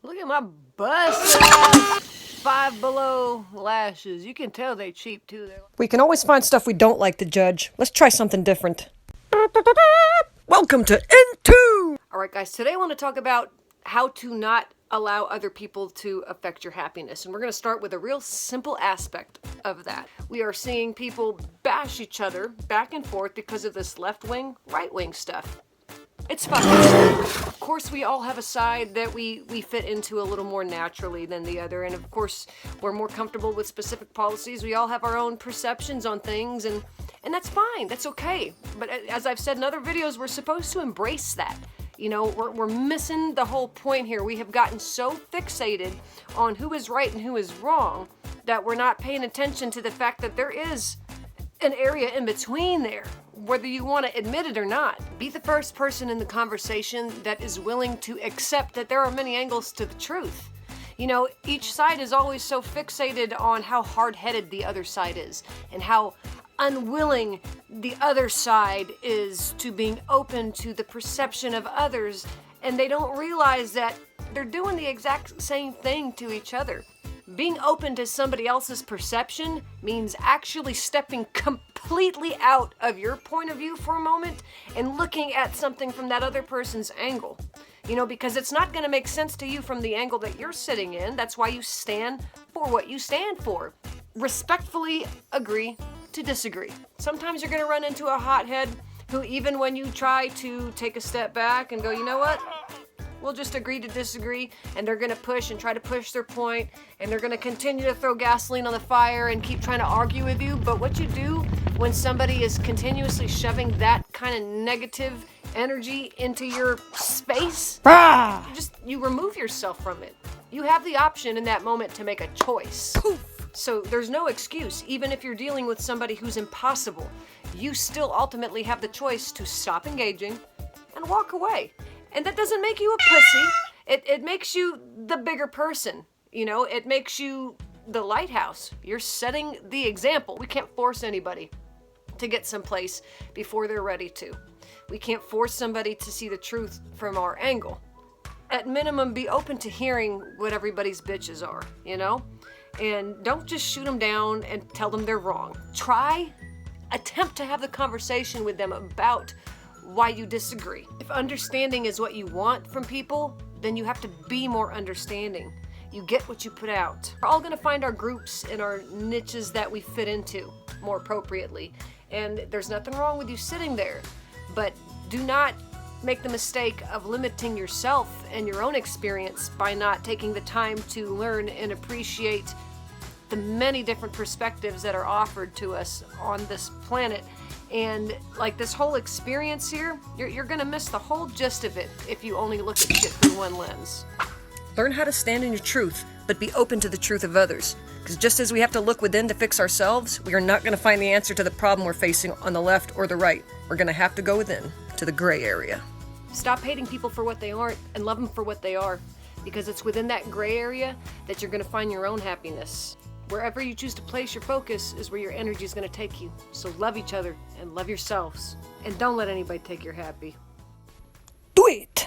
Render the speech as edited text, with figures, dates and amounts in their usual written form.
Look at my bust ass Five Below lashes. You can tell they cheap too. We can always find stuff we don't like to judge. Let's try something different. Welcome to N2! Alright guys, today I want to talk about how to not allow other people to affect your happiness. And we're going to start with a real simple aspect of that. We are seeing people bash each other back and forth because of this left-wing, right-wing stuff. It's fun. Of course, we all have a side that we fit into a little more naturally than the other. And of course, we're more comfortable with specific policies. We all have our own perceptions on things, and that's fine. That's okay. But as I've said in other videos, we're supposed to embrace that. You know, we're missing the whole point here. We have gotten so fixated on who is right and who is wrong that we're not paying attention to the fact that there is an area in between there, whether you want to admit it or not. Be the first person in the conversation that is willing to accept that there are many angles to the truth. You know, each side is always so fixated on how hard-headed the other side is and how unwilling the other side is to being open to the perception of others, and they don't realize that they're doing the exact same thing to each other. Being open to somebody else's perception means actually stepping completely out of your point of view for a moment and looking at something from that other person's angle. You know, because it's not going to make sense to you from the angle that you're sitting in. That's why you stand for what you stand for. Respectfully agree to disagree. Sometimes you're going to run into a hothead who, even when you try to take a step back and go, you know what? We'll just agree to disagree, and they're going to push and try to push their point, and they're going to continue to throw gasoline on the fire and keep trying to argue with you. But what you do when somebody is continuously shoving that kind of negative energy into your space, you remove yourself from it. You have the option in that moment to make a choice. Poof. So there's no excuse. Even if you're dealing with somebody who's impossible, you still ultimately have the choice to stop engaging and walk away. And that doesn't make you a pussy. It makes you the bigger person. You know, it makes you the lighthouse. You're setting the example. We can't force anybody to get someplace before they're ready to. We can't force somebody to see the truth from our angle. At minimum, be open to hearing what everybody's bitches are, you know? And don't just shoot them down and tell them they're wrong. Attempt to have the conversation with them about why you disagree. If understanding is what you want from people, then you have to be more understanding. You get what you put out. We're all gonna find our groups and our niches that we fit into more appropriately. And there's nothing wrong with you sitting there, but do not make the mistake of limiting yourself and your own experience by not taking the time to learn and appreciate the many different perspectives that are offered to us on this planet. And like this whole experience here, you're gonna miss the whole gist of it if you only look at shit through one lens. Learn how to stand in your truth, but be open to the truth of others. Because just as we have to look within to fix ourselves, we are not going to find the answer to the problem we're facing on the left or the right. We're going to have to go within, to the gray area. Stop hating people for what they aren't and love them for what they are. Because it's within that gray area that you're going to find your own happiness. Wherever you choose to place your focus is where your energy is going to take you. So love each other and love yourselves. And don't let anybody take your happy. Do it!